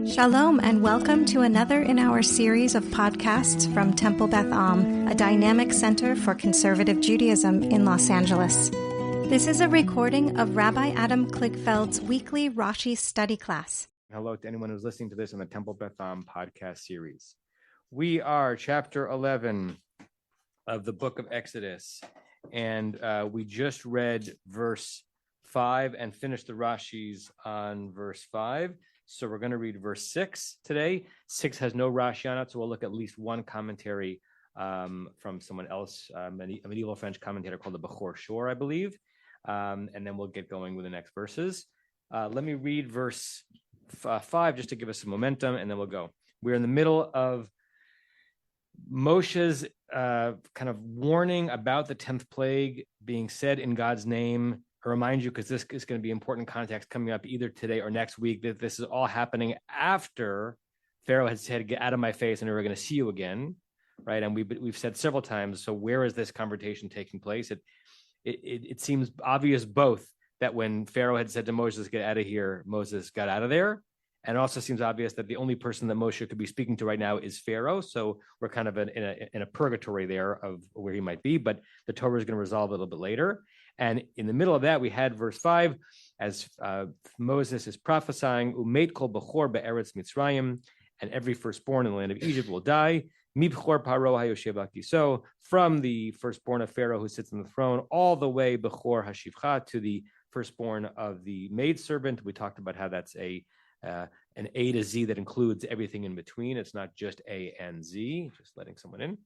Shalom and welcome to another in our series of podcasts from Temple Beth Am, a dynamic center for conservative Judaism in Los Angeles. This is a recording of Rabbi Adam Kligfeld's weekly Rashi study class. Hello to anyone who's listening to this on the Temple Beth Am podcast series. We are chapter 11 of the book of Exodus, and we just read verse 5 and finished the Rashis on verse 5. So we're going to read verse 6 today. 6 has no Rashi on it, so we'll look at least one commentary from someone else, a medieval French commentator called the Bechor Shor, I believe, and then we'll get going with the next verses. Let me read verse 5 just to give us some momentum, and then we'll go. We're in the middle of Moshe's kind of warning about the 10th plague being said in God's name. I remind you, because this is going to be important context coming up either today or next week, that this is all happening after Pharaoh has said, "Get out of my face, and we're going to see you again," right? And we've said several times. So where is this conversation taking place? It seems obvious both that when Pharaoh had said to Moses, "Get out of here," Moses got out of there. And it also seems obvious that the only person that Moshe could be speaking to right now is Pharaoh. So we're kind of in a purgatory there of where he might be, but the Torah is going to resolve it a little bit later. And in the middle of that, we had verse 5, as Moses is prophesying, Umeit kol bechor be'eretz Mitzrayim, and every firstborn in the land of Egypt will die. Mibchor paro hayoshev akiso, from the firstborn of Pharaoh who sits on the throne, all the way bechor hashivcha, to the firstborn of the maidservant. We talked about how that's an A to Z that includes everything in between. It's not just A and Z, just letting someone in.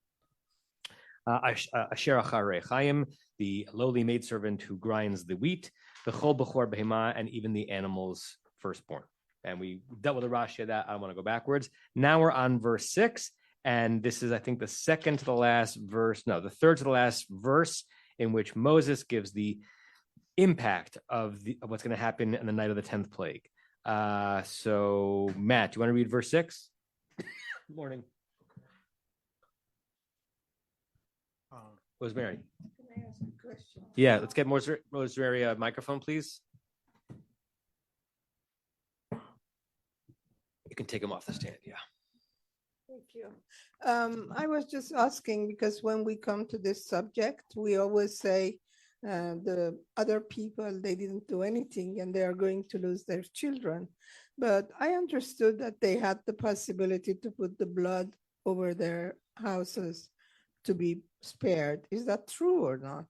Asher acharei chayim, the lowly maidservant who grinds the wheat, the chol bechor behema, and even the animal's firstborn. And we dealt with the Rashi of that. I don't want to go backwards. Now we're on verse 6, and this is, I think, the third to the last verse in which Moses gives the impact of what's going to happen in the night of the 10th plague. So, Matt, do you want to read verse 6? Morning. Rosemary. Can I ask a question? Yeah, let's get Rosemary a microphone, please. You can take him off the stand, yeah. Thank you. I was just asking because when we come to this subject, we always say the other people, they didn't do anything and they are going to lose their children. But I understood that they had the possibility to put the blood over their houses to be spared. Is that true or not?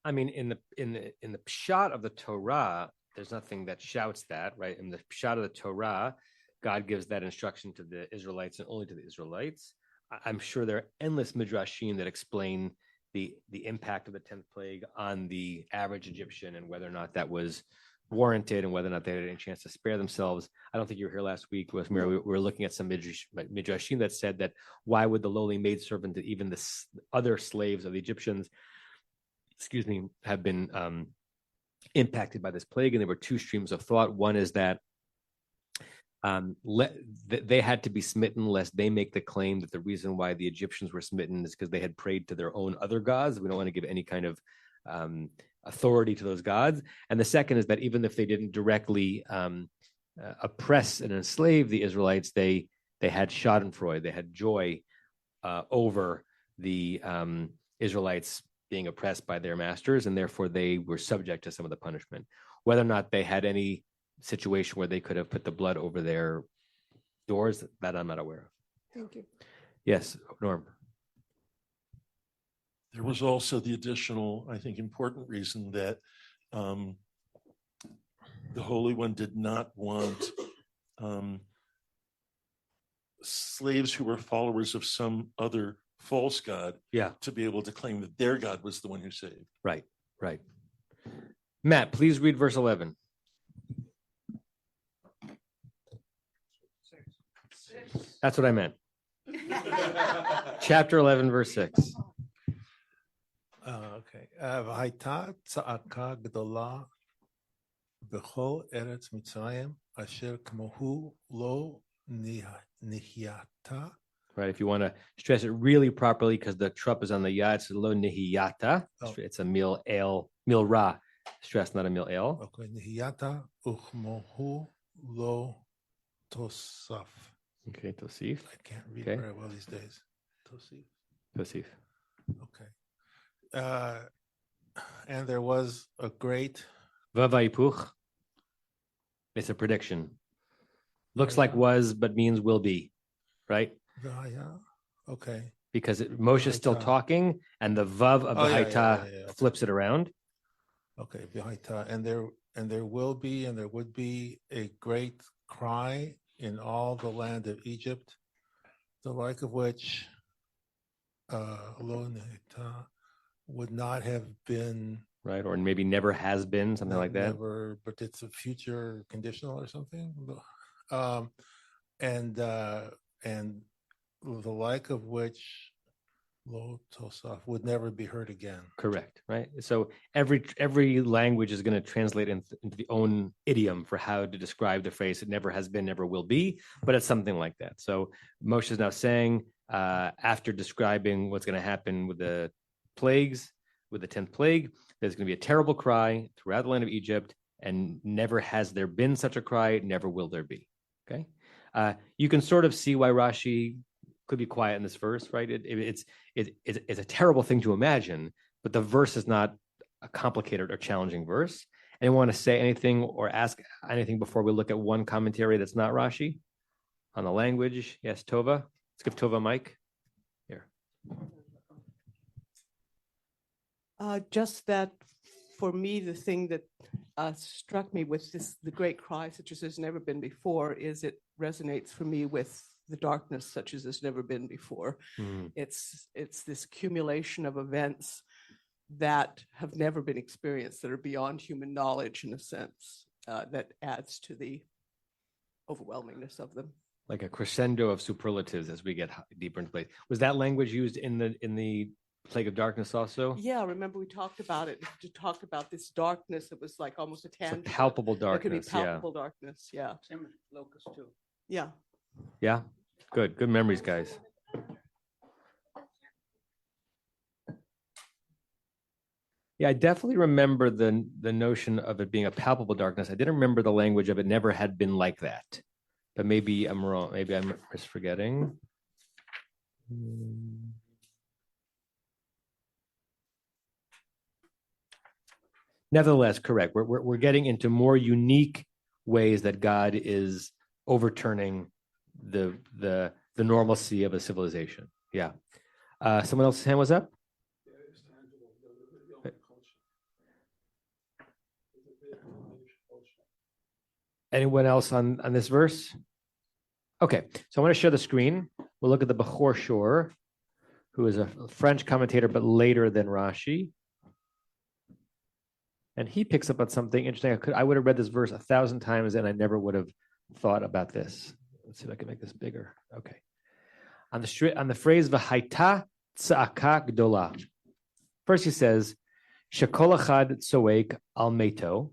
I mean, in the pshat of the Torah, there's nothing that shouts that, right? In the pshat of the Torah, God gives that instruction to the Israelites and only to the Israelites. I'm sure there are endless midrashim that explain the impact of the 10th plague on the average Egyptian and whether or not that was warranted and whether or not they had any chance to spare themselves. I don't think you were here last week, Rosemary. We were looking at some midrashim that said that why would the lowly maidservant, even the other slaves of the Egyptians, have been impacted by this plague? And there were two streams of thought. One is that they had to be smitten lest they make the claim that the reason why the Egyptians were smitten is because they had prayed to their own other gods. We don't want to give any kind of authority to those gods. And the second is that even if they didn't directly oppress and enslave the Israelites, they had schadenfreude, they had joy over the Israelites being oppressed by their masters, and therefore they were subject to some of the punishment. Whether or not they had any situation where they could have put the blood over their doors, that I'm not aware of. Thank you. Yes, Norm. There was also the additional, I think, important reason that the Holy One did not want slaves who were followers of some other false god to be able to claim that their God was the one who saved. Right. Matt, please read verse 11. That's what I meant. Chapter 11, verse 6. Okay. והייתה צעקה גדולה בכל ארץ מצרים אשר כמוהו לא נהייתה. Right. If you want to stress it really properly, because the trup is on the ya, it's lo nihiyata. It's a mil ra. Stress, not a mil el. Okay. נהייתה וכמוהו lo tosaf. Okay, Tosif. I can't read Okay. very well these days. Tosif. Tosif. Okay. And there was a great. Vavaipuch. It's a prediction. Looks like was, but means will be, right? Okay. Because Moshe is still talking, and the vav of the Haita flips it around. Okay, V'haita, and there will be and there would be a great cry in all the land of Egypt, the like of which Lo Nehita would not have been, right, or maybe never has been, something like that. Never, but it's a future conditional or something. And the like of which Lo Tosaf would never be heard again. Correct, right? So every language is going to translate into the own idiom for how to describe the phrase. It never has been, never will be, but it's something like that. So Moshe is now saying, after describing what's going to happen with the plagues, with the 10th plague, there's going to be a terrible cry throughout the land of Egypt, and never has there been such a cry, never will there be. Okay, you can sort of see why Rashi could be quiet in this verse, right? It's a terrible thing to imagine, but the verse is not a complicated or challenging verse. Anyone want to say anything or ask anything before we look at one commentary that's not Rashi on the language? Yes, Tova. Let's give Tova a mic. Here. Just that, for me, the thing that struck me with the great cry, such as there's never been before, is it resonates for me with the darkness, such as there's never been before. It's this accumulation of events that have never been experienced, that are beyond human knowledge, in a sense, that adds to the overwhelmingness of them. Like a crescendo of superlatives as we get deeper into place. Was that language used in the Plague of Darkness also? Yeah, remember we talked about it, to talk about this darkness that was like almost a tangible. It's a palpable darkness. It could be palpable darkness, yeah. Same with locust too. Yeah. Yeah, good memories, guys. Yeah, I definitely remember the notion of it being a palpable darkness. I didn't remember the language of it never had been like that. But maybe I'm wrong. Maybe I'm misforgetting. Nevertheless, correct. We're getting into more unique ways that God is overturning the normalcy of a civilization. Yeah. Someone else's hand was up? Anyone else on this verse? Okay, so I want to share the screen. We'll look at the Bechor Shor, who is a French commentator, but later than Rashi. And he picks up on something interesting. I would have read this verse 1,000 times, and I never would have thought about this. Let's see if I can make this bigger. Okay. On the phrase "V'haita tza'aka gdola," first he says "Shekol echad tzoek al meto."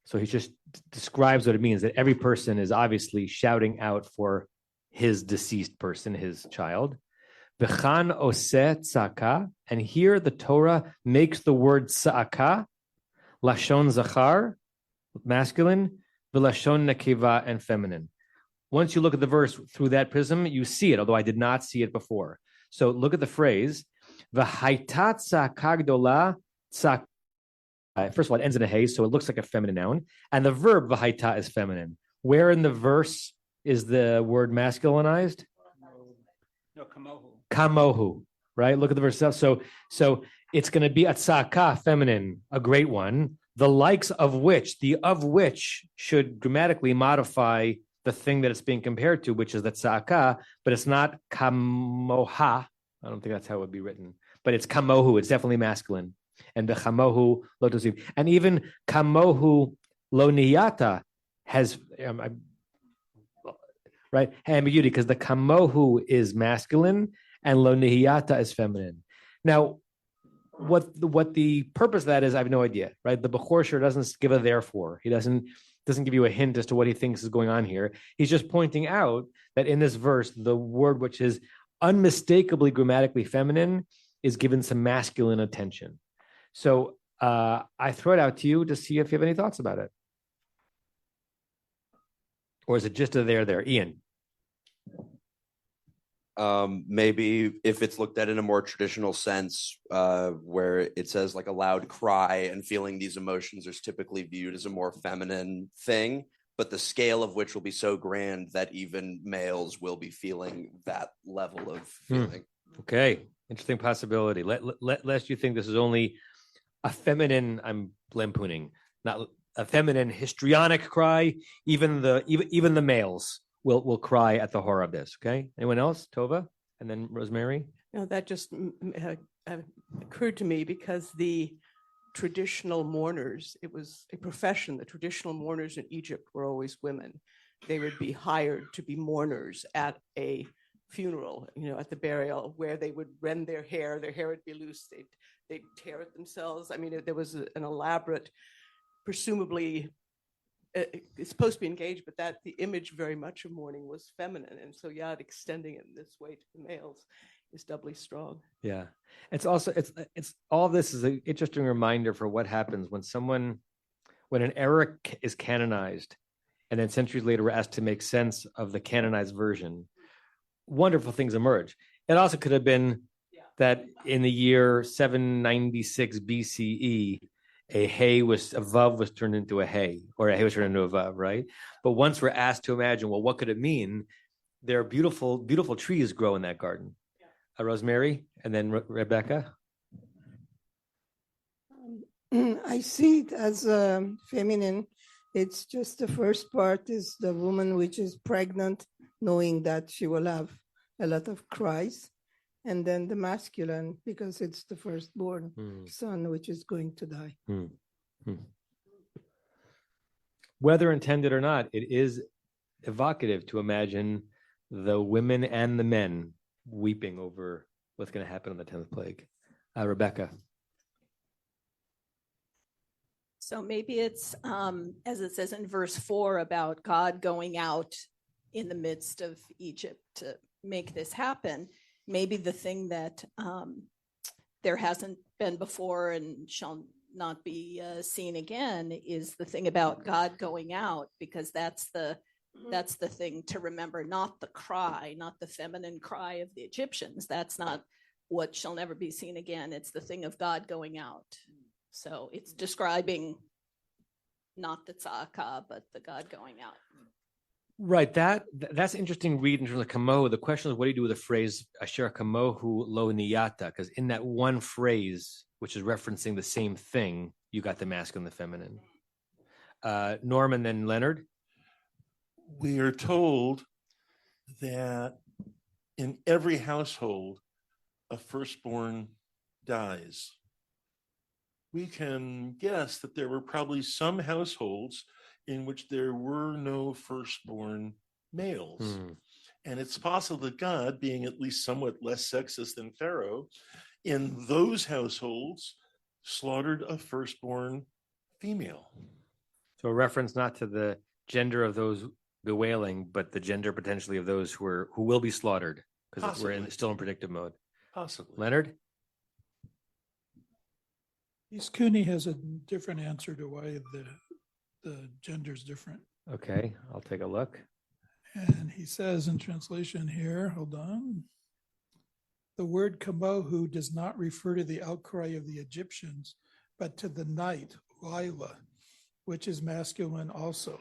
So he just describes what it means, that every person is obviously shouting out for his deceased person, his child. V'chan oseh tza'aka, and here the Torah makes the word tza'aka lashon zachar, masculine, v'lashon nekeva, and feminine. Once you look at the verse through that prism, you see it, although I did not see it before. So look at the phrase, v'haita tza'aka gdola tza'aka. First of all, it ends in a hey, so it looks like a feminine noun. And the verb v'haita is feminine. Where in the verse is the word masculinized? No, kamohu. Kamohu, right? Look at the verse. So it's going to be a tza'aka, feminine, a great one. The likes of which should grammatically modify the thing that it's being compared to, which is the tza'aka, but it's not kamoha. I don't think that's how it would be written, but it's kamohu. It's definitely masculine. And the kamohu lo tosiv. And even kamohu lo niyata has, right, ambiguity, because the kamohu is masculine and lo niyata is feminine. Now, what the purpose of that is, I have no idea, right? The Bechor Shor doesn't give a therefore. He doesn't give you a hint as to what he thinks is going on here. He's just pointing out that in this verse, the word which is unmistakably grammatically feminine is given some masculine attention. So I throw it out to you to see if you have any thoughts about it. Or is it just a there? Ian? Maybe if it's looked at in a more traditional sense, where it says like a loud cry and feeling these emotions is typically viewed as a more feminine thing, but the scale of which will be so grand that even males will be feeling that level of feeling. Okay, interesting possibility. Lest you think this is only a feminine, I'm lampooning, not a feminine histrionic cry. Even the males will cry at the horror of this. Okay, anyone else? Tova, and then Rosemary. No, that just occurred to me because the traditional mourners, it was a profession. The traditional mourners in Egypt were always women. They would be hired to be mourners at a funeral, at the burial, where they would rend their hair would be loose, they'd tear it themselves. I mean, there was an elaborate, presumably it's supposed to be engaged, but that the image very much of mourning was feminine, and so extending it in this way to the males is doubly strong. Yeah, it's also it's all this is an interesting reminder for what happens when an era is canonized, and then centuries later we're asked to make sense of the canonized version. Wonderful things emerge. It also could have been that in the year 796 BCE, a vav was turned into a hay, or a hay was turned into a vav, right? But once we're asked to imagine, well, what could it mean? There are beautiful, beautiful trees grow in that garden. Rosemary, and then Rebecca. I see it as feminine. It's just the first part is the woman which is pregnant, knowing that she will have a lot of cries. And then the masculine, because it's the firstborn son which is going to die. Whether intended or not, it is evocative to imagine the women and the men weeping over what's going to happen on the 10th plague. Rebecca. So maybe it's, as it says in verse 4, about God going out in the midst of Egypt to make this happen. Maybe the thing that there hasn't been before and shall not be seen again is the thing about God going out, because that's the thing to remember, not the cry, not the feminine cry of the Egyptians. That's not what shall never be seen again. It's the thing of God going out. So it's describing not the tzaka, but the God going out. Right, that's interesting read in terms of kamohu. The question is, what do you do with the phrase asher kamohu lo niyata? Because in that one phrase, which is referencing the same thing, you got the masculine and the feminine. Norm and then Leonard. We are told that in every household, a firstborn dies. We can guess that there were probably some households in which there were no firstborn males. And it's possible that God, being at least somewhat less sexist than Pharaoh, in those households slaughtered a firstborn female. So a reference not to the gender of those bewailing, but the gender potentially of those who will be slaughtered, because we're still in predictive mode. Possibly. Leonard? Cooney has a different answer to why the gender's different. Okay, I'll take a look. And he says in translation here, hold on. The word kamohu does not refer to the outcry of the Egyptians, but to the night, Lila, which is masculine also.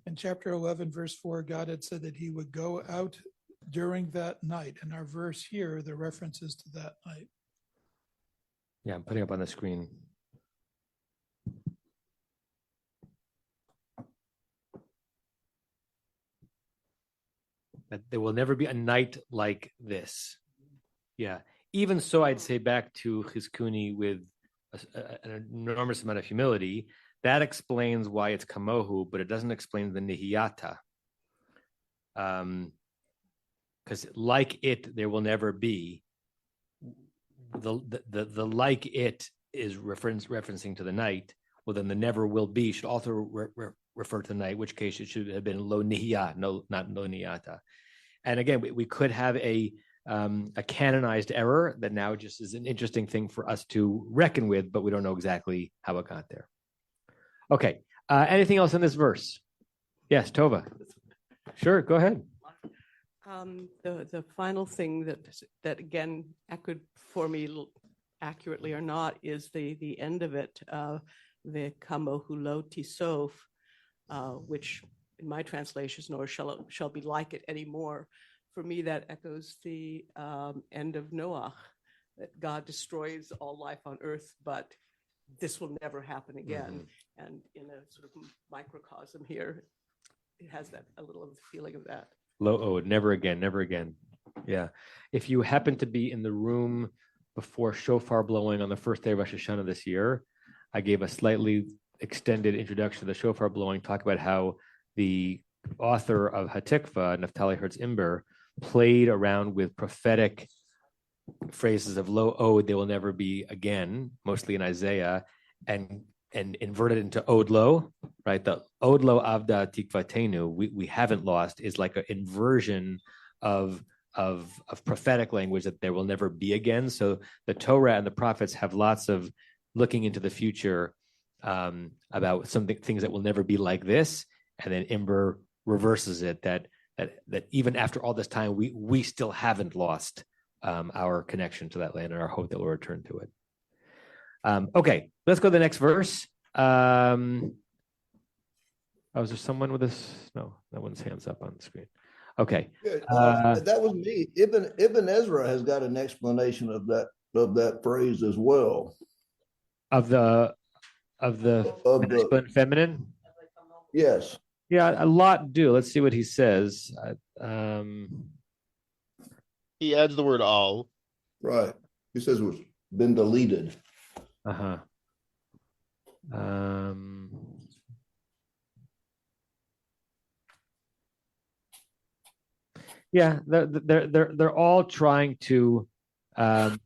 In chapter 11, verse 4, God had said that he would go out during that night. In our verse here, the reference is to that night. Yeah, I'm putting up on the screen. That there will never be a night like this. Yeah. Even so, I'd say back to Chizkuni with an enormous amount of humility, that explains why it's kamohu, but it doesn't explain the nihiyata. Because like it, there will never be. The like it is referencing to the night. Well, then the never will be should also refer to the night, which case it should have been lo nihya, no, not lo niyata. And again, we could have a canonized error that now just is an interesting thing for us to reckon with, but we don't know exactly how it got there. Okay. Anything else in this verse? Yes, Tova. Sure, go ahead. The final thing that again echoed for me accurately or not is the end of it, the kamo hulo tisof, which in my translation is nor shall be like it anymore. For me, that echoes the end of Noah, that God destroys all life on earth, but this will never happen again. Mm-hmm. And in a sort of microcosm here, it has that a little of the feeling of that. Never again, never again. Yeah. If you happen to be in the room before shofar blowing on the first day of Rosh Hashanah this year, I gave a slightly extended introduction to the shofar blowing, talk about how the author of Hatikva, Naftali Hertz Imber, played around with prophetic phrases of lo od, they will never be again, mostly in Isaiah, and inverted into od lo, right? The od lo avda tikvatenu, we haven't lost, is like an inversion of prophetic language that there will never be again. So the Torah and the prophets have lots of looking into the future about things that will never be like this, and then Imber reverses it that even after all this time, we still haven't lost our connection to that land and our hope that we'll return to it. Okay, let's go to the next verse. Was there someone with this? No, that one's hands up on the screen. Okay. That was me. Ibn Ezra has got an explanation of that phrase as well. Of the masculine and feminine? Yes. Yeah, a lot do. Let's see what he says. He adds the word all. Right. He says it's been deleted. Uh-huh. Yeah, they're all trying to and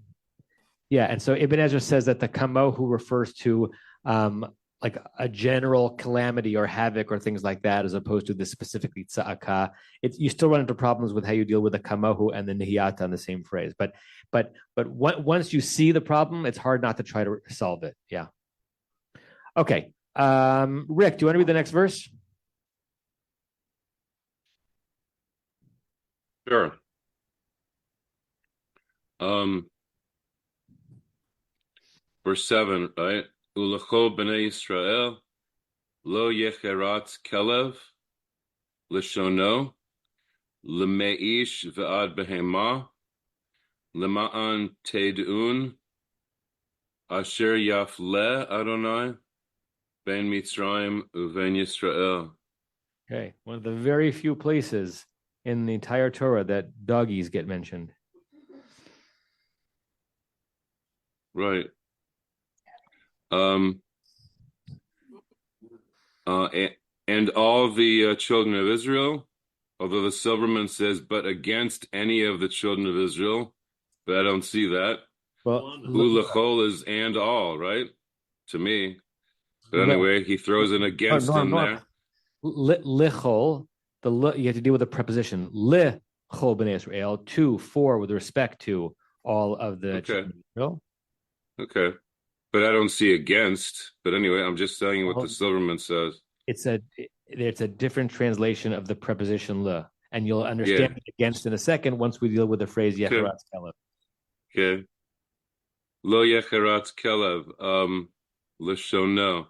so Ibn Ezra says that the kamo who refers to like a general calamity or havoc or things like that, as opposed to this specifically tza'aka. You still run into problems with how you deal with the kamohu and the nihiyata in the same phrase. But once you see the problem, it's hard not to try to solve it. Yeah. Okay. Rick, do you want to read the next verse? Sure. Verse 7, right? Ulecho b'nei Yisrael lo yecherat kelev l'shono l'meish v'ad behema l'ma'an teidun asher yafle Adonai ben Mitzrayim uven Yisrael. Okay, one of the very few places in the entire Torah that doggies get mentioned. Right. And all the children of Israel, although the Silverman says, but against any of the children of Israel, but I don't see that. Well, Ulachol is and all, right? To me. But anyway, he throws an against in there. Lichol, you have to deal with the preposition. Lichol b'nei Israel, for with respect to all of the children of Israel. Okay. But I don't see against. But anyway, I'm just telling you what the Silverman says. It's a different translation of the preposition le, and you'll understand against in a second once we deal with the phrase yecherat kelev. Okay. Lo yecherat kelev, l'shono.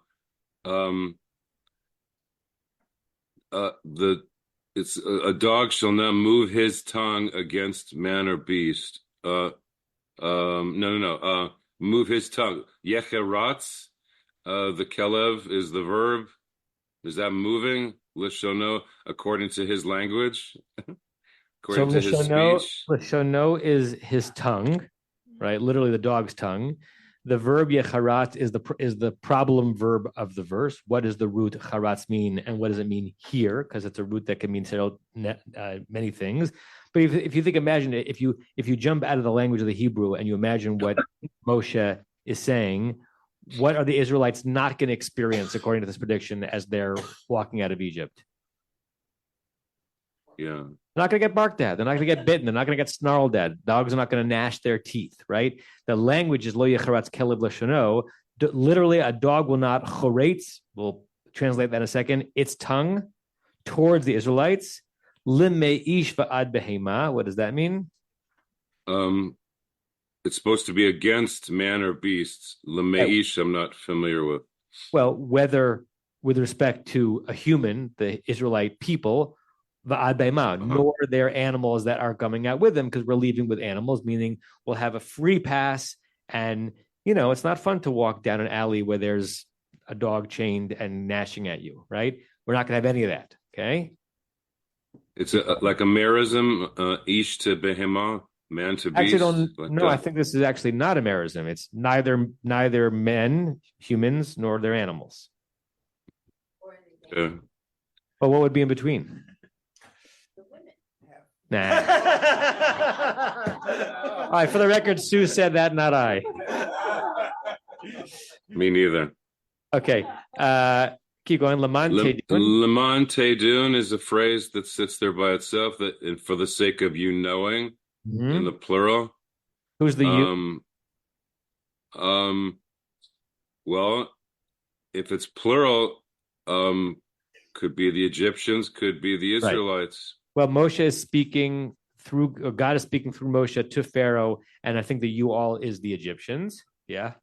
It's a dog shall not move his tongue against man or beast. Move his tongue. Yecheratz, the kelev is the verb. Is that moving? Lishono, according to his language, according to his speech. Lishono is his tongue, right? Literally the dog's tongue. The verb yecharat is the problem verb of the verse. What does the root charatz mean, and what does it mean here? Because it's a root that can mean many things. But if you think, imagine it, if you jump out of the language of the Hebrew and you imagine what Moshe is saying, what are the Israelites not going to experience according to this prediction as they're walking out of Egypt? Yeah. They're not going to get barked at. They're not going to get bitten. They're not going to get snarled at. Dogs are not going to gnash their teeth, right? The language is lo yecharatz kelev l'shono. Literally, a dog will not choretz, we'll translate that in a second, its tongue towards the Israelites. Limeish va'ad behema. What does that mean? It's supposed to be against man or beasts. Lemeish, I'm not familiar with. Well, whether with respect to a human, the Israelite people, va'ad behema, nor their animals that are coming out with them, because we're leaving with animals, meaning we'll have a free pass. And, it's not fun to walk down an alley where there's a dog chained and gnashing at you, right? We're not going to have any of that, okay? It's like a merism, ish to behema, man to beast. Actually, I think this is actually not a merism. It's neither men, humans, nor their animals. Okay. But what would be in between? Nah. All right, for the record, Sue said that, not I. Me neither. Okay. Keep going. Leman Tedun. Leman Tedun is a phrase that sits there by itself, that for the sake of you knowing, in the plural. Who's the you? Well, if it's plural, could be the Egyptians, could be the Israelites. Well, Moshe is speaking through, or God is speaking through Moshe to Pharaoh, and I think the you all is the Egyptians. Yeah.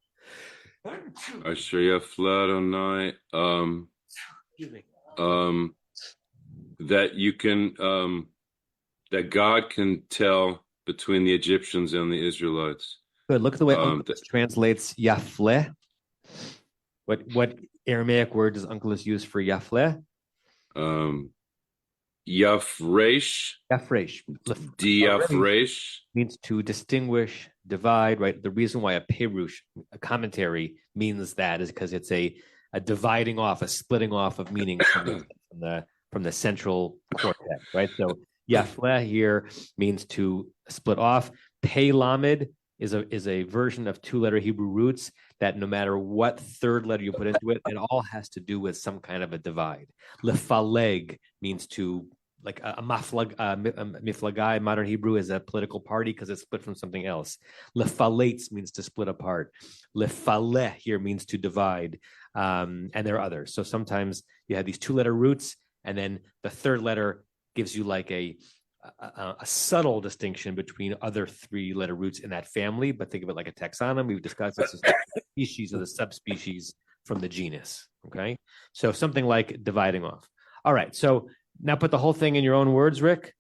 Asher Yafla Adonai, that you can, that God can tell between the Egyptians and the Israelites. Good. Look at the way Unkelos translates Yafle. What Aramaic word does Unkelos use for Yafle? Yafresh. Yafresh. Diafresh means to distinguish, divide, right? The reason why a perush, a commentary, means that is because it's a dividing off, a splitting off of meaning from the central cortex, right? So Yafle here means to split off. Pei Lamed is a version of two-letter Hebrew roots that no matter what third letter you put into it, it all has to do with some kind of a divide. Lefaleg means to, like a miflagai in modern Hebrew is a political party because it's split from something else. Lefaletz means to split apart. Lefaleh here means to divide. And there are others. So sometimes you have these two-letter roots, and then the third letter gives you like a subtle distinction between other three-letter roots in that family, but think of it like a taxonomy. We've discussed this as the species or the subspecies from the genus, okay? So something like dividing off. All right, so now put the whole thing in your own words, Rick.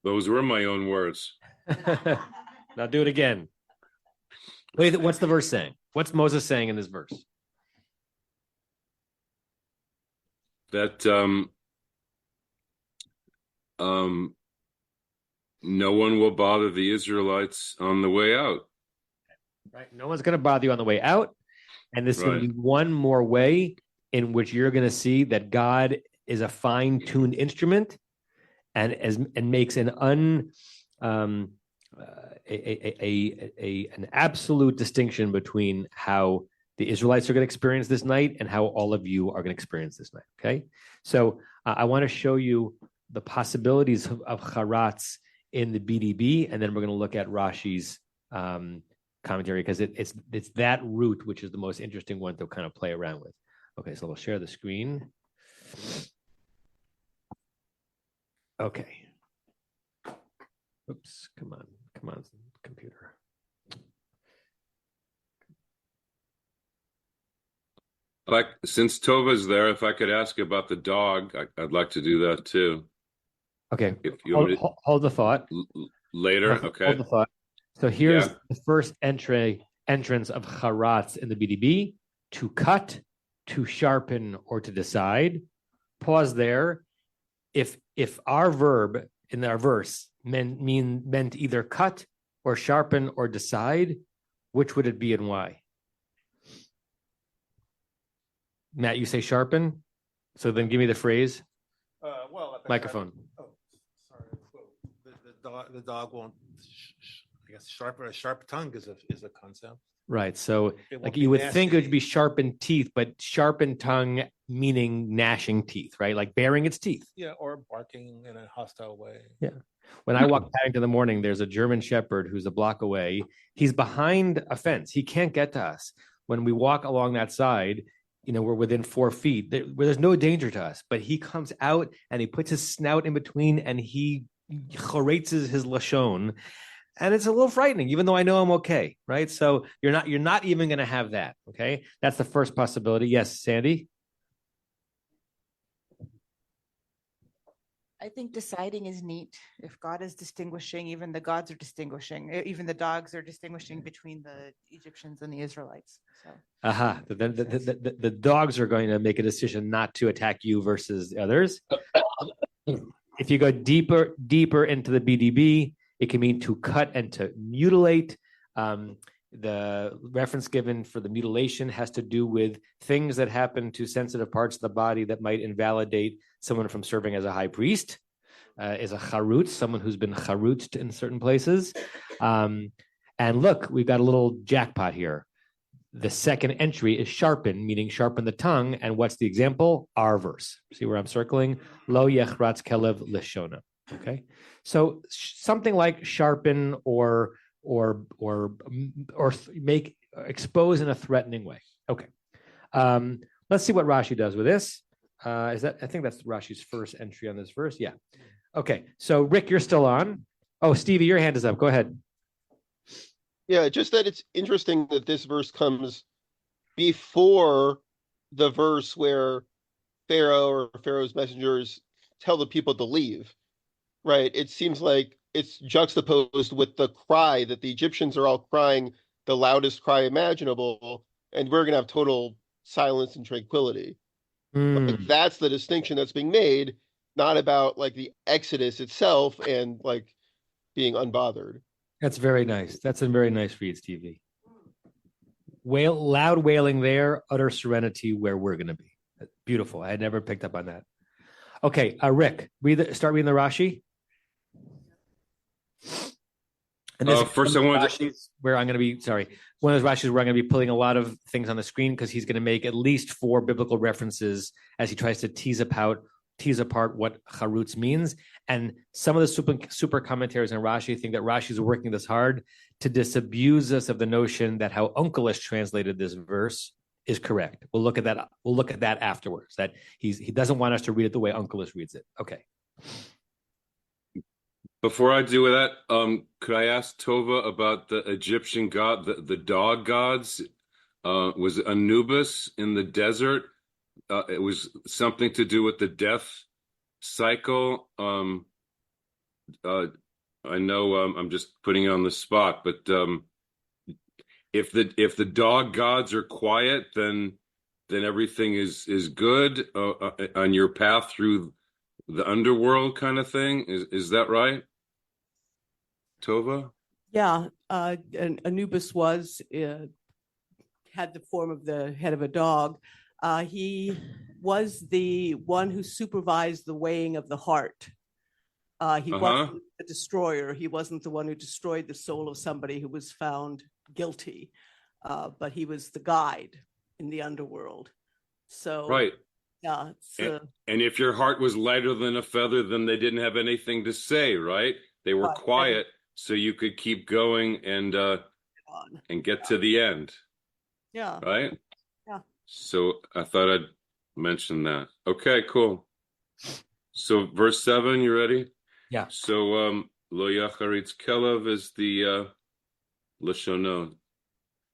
Those were my own words. Now do it again. Wait, what's the verse saying? What's Moses saying in this verse? That no one will bother the Israelites on the way out. Right. No one's going to bother you on the way out. And this is going to be one more way in which you're going to see that God is a fine-tuned instrument and makes an absolute distinction between how the Israelites are going to experience this night and how all of you are going to experience this night. Okay. So I want to show you the possibilities of charatz in the BDB, and then we're going to look at Rashi's commentary because it's that root which is the most interesting one to kind of play around with. Okay, so we'll share the screen. Okay. Oops, come on, computer. Since Tova's there, if I could ask about the dog, I'd like to do that too. Okay, if you hold the thought. Later, okay. Hold the thought. So here's the first entrance of charatz in the BDB: to cut, to sharpen, or to decide. Pause there. If our verb in our verse meant either cut or sharpen or decide, which would it be and why? Matt, you say sharpen, so then give me the phrase. Microphone. The dog won't. I guess a sharp tongue is a concept. Right. So, like you would think it would be sharpened teeth, but sharpened tongue meaning gnashing teeth, right? Like baring its teeth. Yeah, or barking in a hostile way. Yeah. When I walk Paddington in the morning, there's a German Shepherd who's a block away. He's behind a fence. He can't get to us. When we walk along that side, we're within 4 feet, where there's no danger to us. But he comes out and he puts his snout in between and he choretzes his lashon, and it's a little frightening, even though I know I'm okay, right? So you're not even going to have that. Okay, that's the first possibility. Yes, Sandy. I think deciding is neat. If God is distinguishing, even the gods are distinguishing, even the dogs are distinguishing between the Egyptians and the Israelites. So, the dogs are going to make a decision not to attack you versus the others. If you go deeper into the BDB, it can mean to cut and to mutilate. The reference given for the mutilation has to do with things that happen to sensitive parts of the body that might invalidate someone from serving as a high priest, is a charutz, someone who's been charutzed in certain places. And look, we've got a little jackpot here. The second entry is sharpen, meaning sharpen the tongue. And what's the example? Our verse. See where I'm circling? Lo yechratz kelev leshona. Okay, so something like sharpen or expose in a threatening way. Okay, let's see what Rashi does with this. I think that's Rashi's first entry on this verse. Yeah. Okay, so Rick, you're still on. Oh, Stevie, your hand is up. Go ahead. Yeah, just that it's interesting that this verse comes before the verse where Pharaoh or Pharaoh's messengers tell the people to leave, right? It seems like it's juxtaposed with the cry that the Egyptians are all crying the loudest cry imaginable, and we're going to have total silence and tranquility. Like, that's the distinction that's being made, not about like the Exodus itself and like being unbothered. That's very nice. That's a very nice read, Stevie. Loud wailing there, utter serenity where we're going to be. Beautiful. I had never picked up on that. Okay, Rick, start reading the Rashi. And this first, I wanted to. Where I'm going to be, one of those Rashis where I'm going to be pulling a lot of things on the screen because he's going to make at least 4 biblical references as he tries to tease apart what charutz means. And some of the super commentaries on Rashi think that Rashi is working this hard to disabuse us of the notion that how Onkelos translated this verse is correct. We'll look at that. We'll look at that afterwards. That he doesn't want us to read it the way Onkelos reads it. Okay. Before I do with that, could I ask Tova about the Egyptian god, the dog gods? Was Anubis in the desert? It was something to do with the death cycle. I know I'm just putting you on the spot, but if the dog gods are quiet, then everything is good on your path through the underworld, kind of thing. Is that right, Tova? Yeah, and Anubis had the form of the head of a dog. He was the one who supervised the weighing of the heart. He wasn't a destroyer. He wasn't the one who destroyed the soul of somebody who was found guilty, but he was the guide in the underworld. So, right. Yeah. And if your heart was lighter than a feather, then they didn't have anything to say, right? They were quiet, so you could keep going and get to the end. Yeah. Right? Yeah. So I thought I'd mention that. Okay, cool. So verse 7, you ready? Yeah. So Lo Yacharitz Kelev is the Lashono.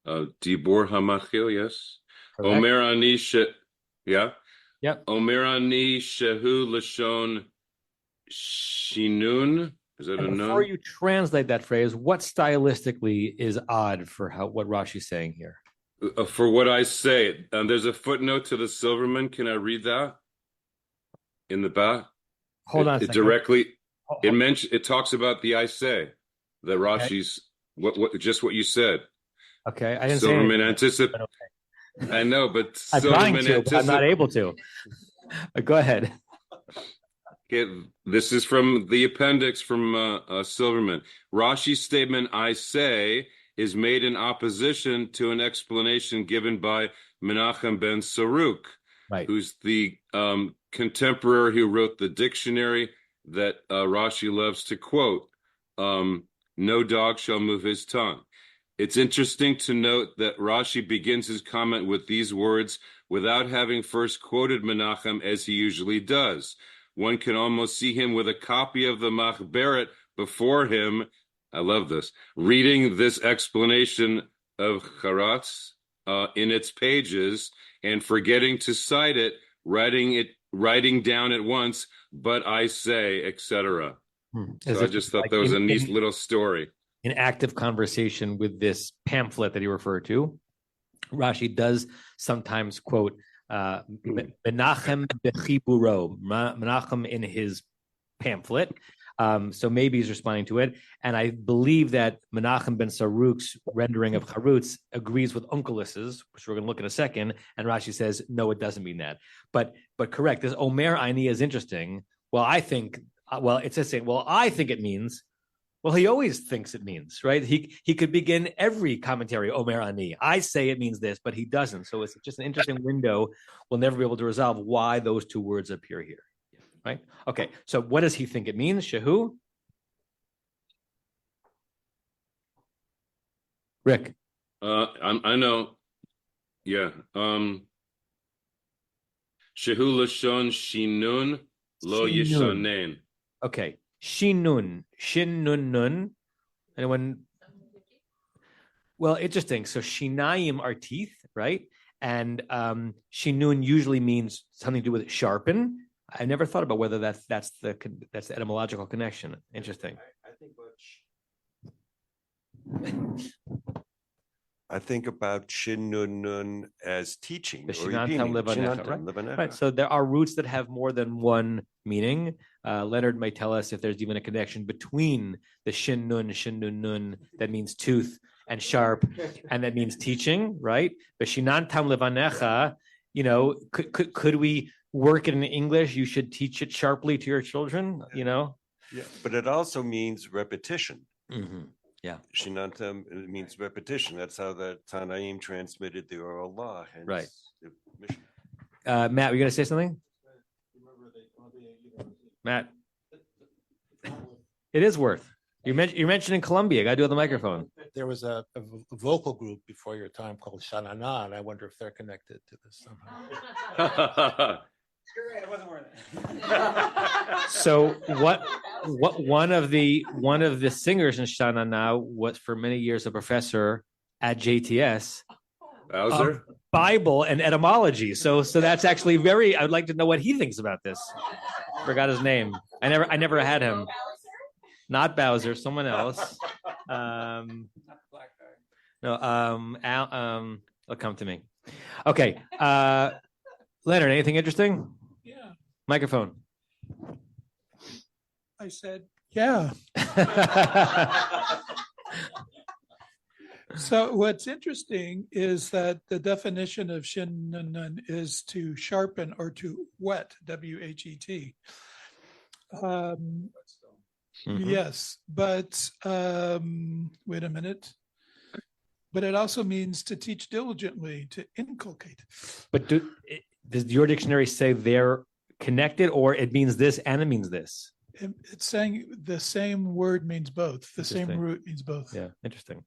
Dibor Hamachil, yes. Correct. Omer Ani yeah? Yep. Omer Ani Shehu Lashon Shinun. Is that a nun? Before you translate that phrase, what stylistically is odd for what Rashi's saying here? For what I say, there's a footnote to the Silverman. Can I read that in the back? Hold on a second. Directly, it talks about the I say, the Rashi's just what you said. Okay, I didn't Silverman say anticipate. Okay. I know, but I'm trying to, but I'm not able to. Go ahead. Okay, this is from the appendix from Silverman. Rashi's statement, I say, is made in opposition to an explanation given by Menachem ben Saruk, right, who's the contemporary who wrote the dictionary that Rashi loves to quote. No dog shall move his tongue. It's interesting to note that Rashi begins his comment with these words without having first quoted Menachem as he usually does. One can almost see him with a copy of the Machberet before him. I love this. Reading this explanation of Charatz in its pages and forgetting to cite it, writing down at once, but I say, etc. So I just thought that was a neat little story. In active conversation with this pamphlet that he referred to, Rashi does sometimes quote Menachem bechiburo, Menachem in his pamphlet. So maybe he's responding to it. And I believe that Menachem ben Saruk's rendering of Charutz agrees with Onkelus's, which we're going to look in a second. And Rashi says, no, it doesn't mean that. But correct, this Omer Ani is interesting. I think it means, well, he always thinks it means, right? He could begin every commentary, Omer Ani. I say it means this, but he doesn't. So it's just an interesting window. We'll never be able to resolve why those two words appear here, right? Okay, so what does he think it means, Shehu? Rick? I know. Yeah. Shehu Lashon Shinun Lo Yishanen. Okay. Shinun, shin nun nun. Anyone? Well, interesting. So shinayim are teeth, right? And shinun usually means something to do with sharpen. I never thought about whether that's the etymological connection. Interesting. I think about shin nun nun as teaching. Right. So there are roots that have more than one meaning. Leonard might tell us if there's even a connection between the shin nun nun that means tooth and sharp, and that means teaching, right? But shinan tam levanecha, could we work it in English? You should teach it sharply to your children, Yeah, but it also means repetition. Mm-hmm. Yeah. Shinantam, it means repetition. That's how the Tanaim transmitted the oral law. Right. The mission. Matt, were you going to say something? Matt, it is worth. You're mentioning Colombia. I got to do it on the microphone. There was a vocal group before your time called Shanana, and I wonder if they're connected to this somehow. You're right, it wasn't worth it. So what one of the singers in Shanana was for many years a professor at JTS. Bowser? Bible and etymology. So that's actually I'd like to know what he thinks about this. Forgot his name. I never had him. Not Bowser, someone else. It'll come to me. Okay. Leonard, anything interesting? Yeah. Microphone. I said, yeah. So what's interesting is that the definition of shin is to sharpen or to whet, W-H-E-T. Yes, but wait a minute. But it also means to teach diligently, to inculcate. But does your dictionary say they're connected, or it means this and it means this? It's saying the same word means both. The same root means both. Yeah, interesting.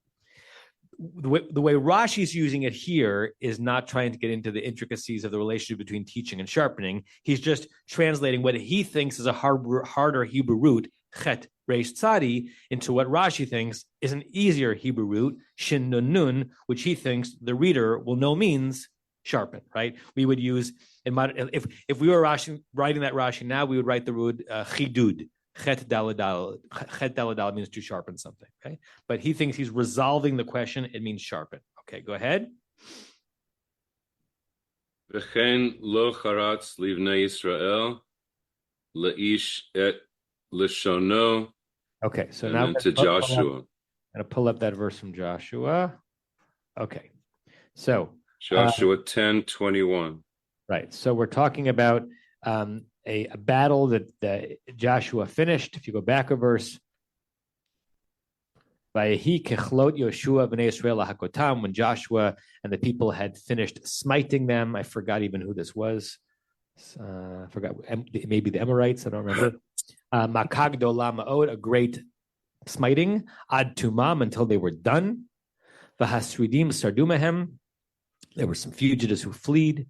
The way Rashi's using it here is not trying to get into the intricacies of the relationship between teaching and sharpening. He's just translating what he thinks is a harder Hebrew root, chet reish tzadi, into what Rashi thinks is an easier Hebrew root, shin nun nun, which he thinks the reader will know means sharpen, right? We would use, if we were writing that Rashi now, we would write the root chidud. Chet daladal means to sharpen something, okay? But he thinks he's resolving the question. It means sharpen. Okay, go ahead. V'chein lo charatz livnei Yisrael leish et lishono. Okay, so now to Joshua. I'm going to pull up that verse from Joshua. Okay, so Joshua 10:21. Right. So we're talking about a battle that Joshua finished. If you go back a verse, when Joshua and the people had finished smiting them, I forgot even who this was. I forgot, maybe the Amorites, I don't remember. Makag dola ma'od, a great smiting, ad tumam, until they were done. V'hasridim sardu mehem. There were some fugitives who fled.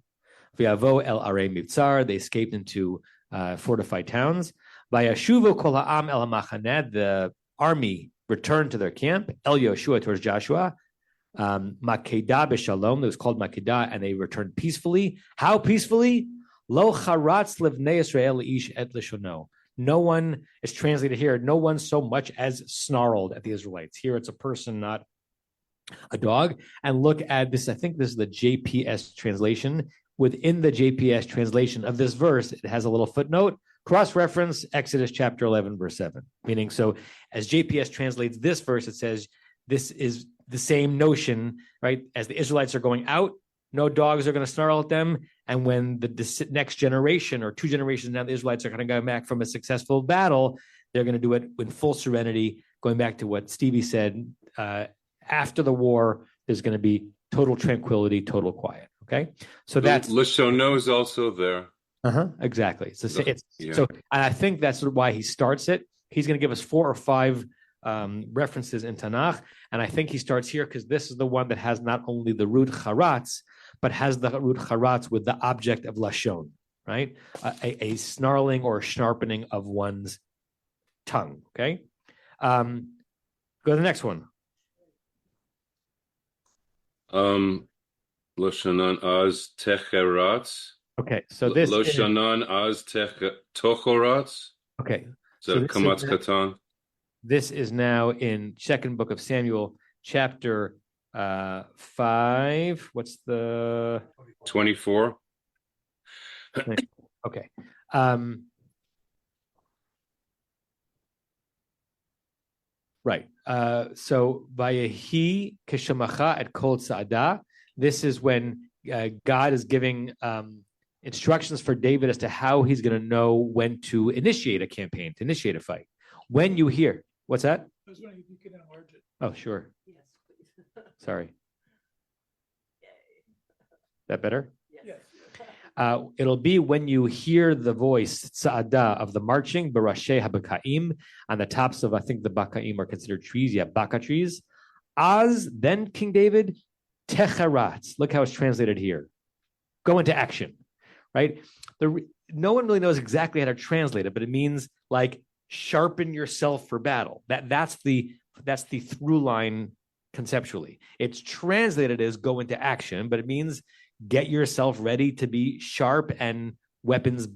V'yavo el arei mivtzar. They escaped into fortified towns. V'yashuvu kol ha'am el ha'machaneh. The army returned to their camp. El Yoshua, towards Joshua. Makedah b'shalom. It was called Makedah, and they returned peacefully. How peacefully? Lo charatz livnei Yisrael ish et lishono. No one is translated here. No one so much as snarled at the Israelites. Here it's a person, not a dog. And look at this. I think this is the JPS translation. Within the JPS translation of this verse, it has a little footnote. Cross-reference Exodus chapter 11, verse 7. Meaning, so as JPS translates this verse, it says this is the same notion, right? As the Israelites are going out, no dogs are going to snarl at them. And when the next generation or two generations now, the Israelites are going to go back from a successful battle, they're going to do it in full serenity. Going back to what Stevie said, after the war, there's going to be total tranquility, total quiet. Okay, so that's Lishono is also there. Exactly. So and I think that's why he starts it. He's going to give us 4 or 5 references in Tanakh, and I think he starts here because this is the one that has not only the root charatz, but has the root charatz with the object of lashon, right? A snarling or sharpening of one's tongue. Okay, go to the next one. Loshanan az techeratz. Okay, so this Loshanan az tochoratz. Okay, so kamatz katan. This is now in second book of Samuel, chapter 5. What's the 24? Okay. Right. So Vayehi Keshamacha at Kol Tza'adah. This is when God is giving instructions for David as to how he's going to know when to initiate a campaign, to initiate a fight. When you hear, what's that? I was wondering if you could enlarge it. Oh, sure. Yes, please. Sorry. That better? Yes. It'll be when you hear the voice, tza'adah, of the marching, barashei habakaim, on the tops of, I think the bakaim are considered trees, baka trees. Az, then King David, techaratz. Look how it's translated here. Go into action, right? No one really knows exactly how to translate it, but it means like sharpen yourself for battle. That's the through line conceptually. It's translated as go into action, but it means get yourself ready to be sharp and weapons,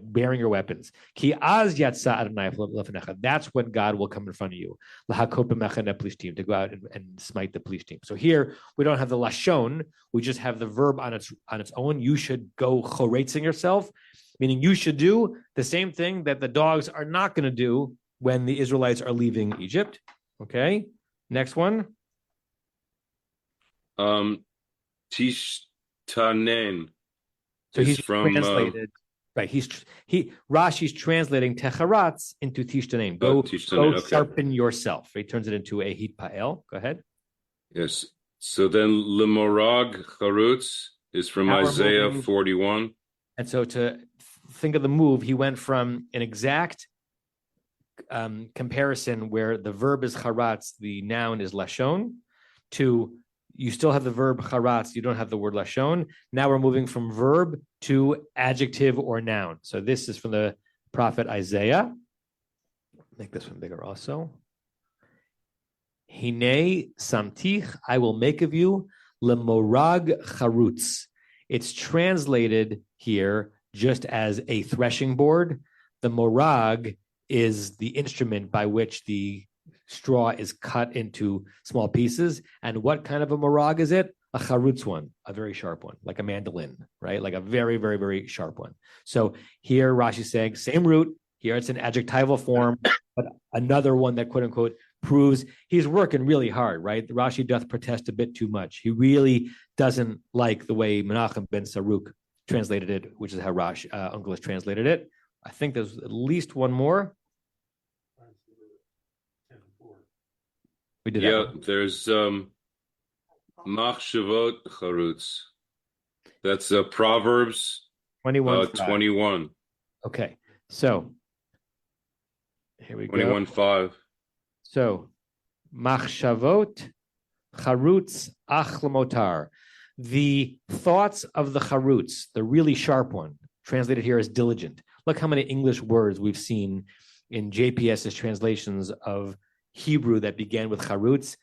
bearing your weapons. Ki az yatsa Adonai lefenecha. That's when God will come in front of you. Lahakot b'machane plishtim, to go out and smite the plishtim. So here we don't have the lashon. We just have the verb on its own. You should go choretzing yourself, meaning you should do the same thing that the dogs are not going to do when the Israelites are leaving Egypt. Okay, next one. Tishtanen. So he's from translated. Right, Rashi's translating techaratz into tishtanen. Go sharpen yourself. He turns it into a hitpael. Go ahead. Yes. So then lemorag charutz is from Isaiah 41. And so to think of the move, he went from an exact comparison where the verb is charatz, the noun is lashon, to you still have the verb charatz, you don't have the word lashon. Now we're moving from verb to adjective or noun. So this is from the prophet Isaiah. Make this one bigger also. Hine samtich, I will make of you lemorag charutz. It's translated here just as a threshing board. The morag is the instrument by which the straw is cut into small pieces. And what kind of a morag is it? A charutz one, a very sharp one, like a mandolin, right? Like a very, very, very sharp one. So here Rashi's saying, same root. Here it's an adjectival form, but another one that, quote unquote, proves he's working really hard, right? Rashi doth protest a bit too much. He really doesn't like the way Menachem ben Saruk translated it, which is how Uncle has translated it. I think there's at least one more. We did that. There's Machshavot Charutz. That's Proverbs 21. Okay, so here we go. 21:5. So Machshavot Charutz achlamotar. The thoughts of the charutz, the really sharp one, translated here as diligent. Look how many English words we've seen in JPS's translations of Hebrew that began with charutz.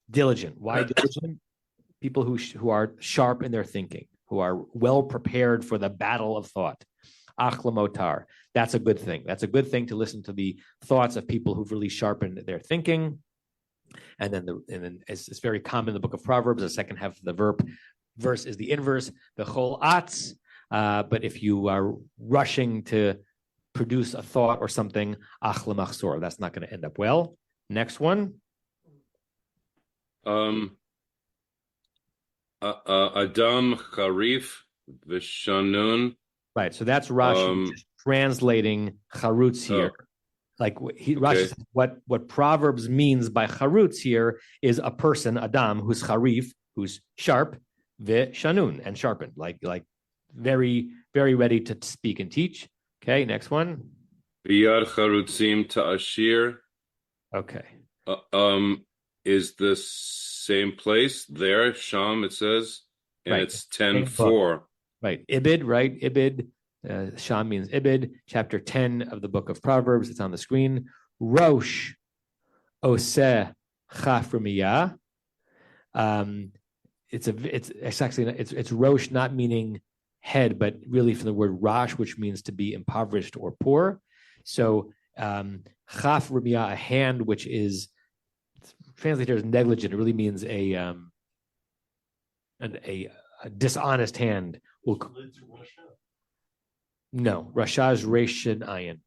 Diligent. Why diligent? People who are sharp in their thinking, who are well prepared for the battle of thought. Achlamotar. That's a good thing. That's a good thing to listen to the thoughts of people who've really sharpened their thinking. And then it's very common in the book of Proverbs, the second half of the verse is the inverse, the chol atz. But if you are rushing to produce a thought or something, ach lemachzor, that's not going to end up well. Next one. Adam Charif Vishanun. Right, so that's Rashi just translating charutz here. Rashi says what Proverbs means by charutz here is a person, Adam, who's charif, who's sharp, vishanun, and sharpened, like very, very ready to speak and teach. Okay, next one. Biyad charutzim ta'ashir. Okay. Is the same place there? Sham, it says, and right. It's 10:4. Right, Ibid, right? Ibid. Sham means Ibid. Chapter 10 of the book of Proverbs. It's on the screen. Rosh oseh chafrimiyah. It's Rosh, not meaning head, but really from the word Rosh, which means to be impoverished or poor. So chafrimiyah, a hand, which is translated as negligent. It really means a dishonest hand. No, Rasha's Reshin Ayin.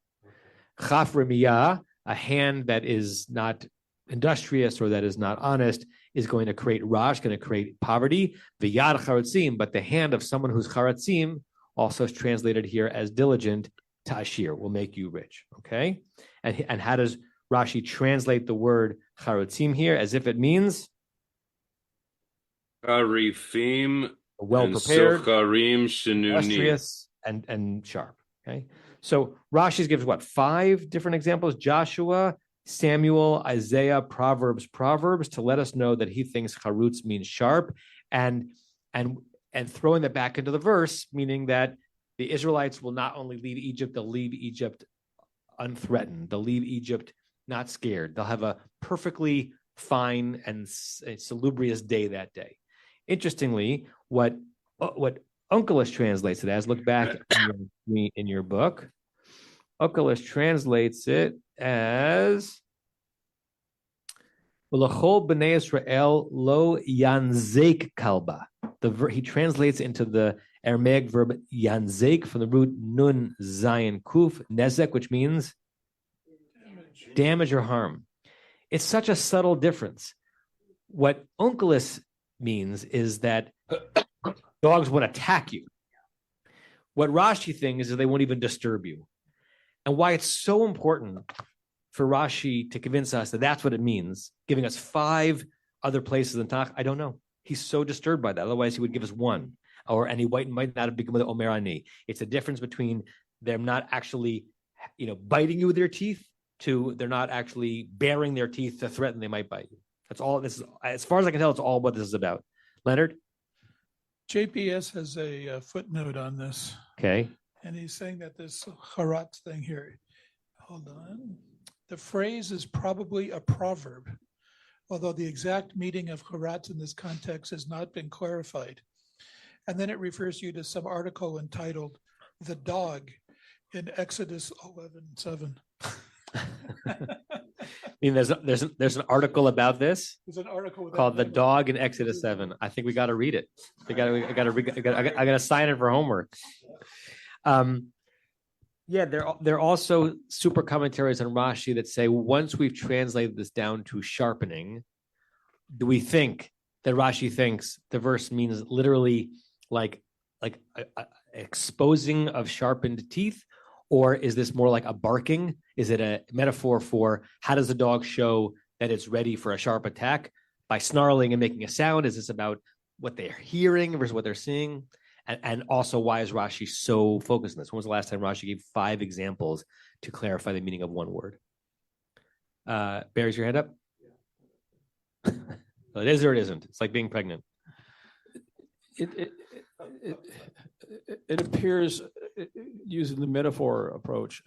Chaf Remiyah, a hand that is not industrious or that is not honest, is going to create rash, going to create poverty. V'yad charatzim, but the hand of someone who's charatzim, also is translated here as diligent, ta'ashir, will make you rich. Okay? And how does Rashi translate the word charatzim here? As if it means? Charifim, well prepared, industrious, and sharp. Okay, so Rashi gives what, 5 different examples: Joshua, Samuel, Isaiah, Proverbs, to let us know that he thinks charutz means sharp, and throwing that back into the verse, meaning that the Israelites will not only leave Egypt, they'll leave Egypt unthreatened. They'll leave Egypt not scared. They'll have a perfectly fine and salubrious day that day. Interestingly, what Onkelos translates it as, look back in your book. Onkelos translates it as V'lachol b'nei Yisrael lo yanzek kalba. He translates into the Aramaic verb yanzek from the root nun zayin kuf nezek, which means damage or harm. It's such a subtle difference. What Onkelos means is that dogs would attack you. What Rashi thinks is they won't even disturb you. And why it's so important for Rashi to convince us that that's what it means, giving us 5 other places in Tanakh, I don't know. He's so disturbed by that. Otherwise, he would give us 1. And he might not have become the Omer Ani. It's a difference between them not actually, biting you with their teeth to they're not actually baring their teeth to threaten they might bite you. That's all this is. As far as I can tell, it's all what this is about. Leonard? JPS has a footnote on this. Okay. And he's saying that this charatz thing here, hold on. The phrase is probably a proverb, although the exact meaning of charatz in this context has not been clarified. And then it refers you to some article entitled "The Dog" in Exodus 11:7. I mean, there's an article about this. There's an article called "The Dog" in Exodus 7. I think we got to read it. I got to sign it for homework. There are also super commentaries on Rashi that say once we've translated this down to sharpening, do we think that Rashi thinks the verse means literally like exposing of sharpened teeth? Or is this more like a barking? Is it a metaphor for how does the dog show that it's ready for a sharp attack? By snarling and making a sound? Is this about what they're hearing versus what they're seeing? And also, why is Rashi so focused on this? When was the last time Rashi gave 5 examples to clarify the meaning of one word? Barry's your hand up? So it is or it isn't. It's like being pregnant. It appears, using the metaphor approach,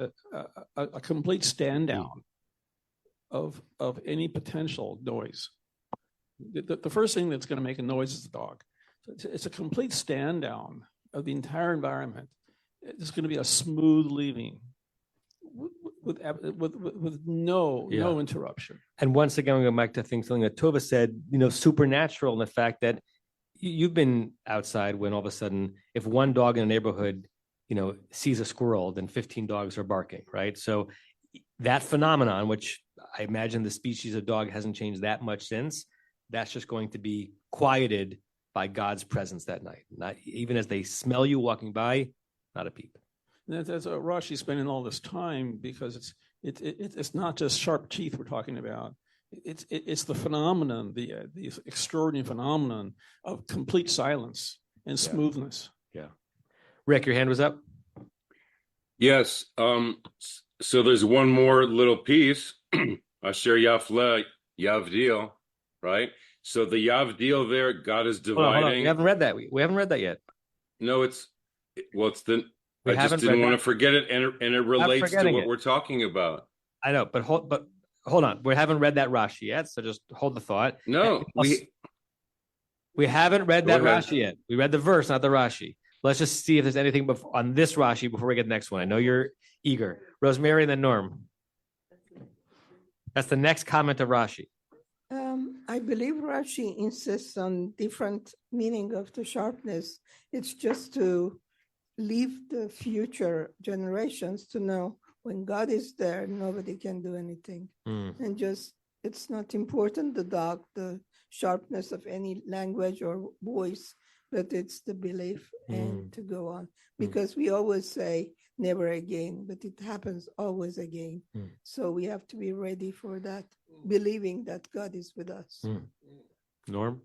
a complete stand down of any potential noise. The first thing that's going to make a noise is the dog. So it's a complete stand down of the entire environment. It's going to be a smooth leaving with no interruption. And once again, we go back to something that Tova said, supernatural in the fact that you've been outside when all of a sudden, if one dog in a neighborhood, sees a squirrel, then 15 dogs are barking, right? So that phenomenon, which I imagine the species of dog hasn't changed that much since, that's just going to be quieted by God's presence that night. Not even as they smell you walking by, not a peep. And that's Rashi spending all this time, because it's not just sharp teeth we're talking about. It's the phenomenon, the extraordinary phenomenon of complete silence and smoothness. Yeah. Rick, your hand was up. Yes. So there's one more little piece. Asher Yafle Yavdil, right? So the Yavdil there, God is dividing. Hold on. We haven't read that. We haven't read that yet. No, I just didn't want to forget it, and it relates to what we're talking about. I know, but hold on. We haven't read that Rashi yet, so just hold the thought. No, we haven't read that Rashi yet. We read the verse, not the Rashi. Let's just see if there's anything on this Rashi before we get the next one. I know you're eager. Rosemary and then Norm. That's the next comment of Rashi. I believe Rashi insists on different meaning of the sharpness. It's just to leave the future generations to know when God is there, nobody can do anything. And just, it's not important, the sharpness of any language or voice, but it's the belief and to go on. Because we always say never again, but it happens always again. So we have to be ready for that, believing that God is with us. Norm?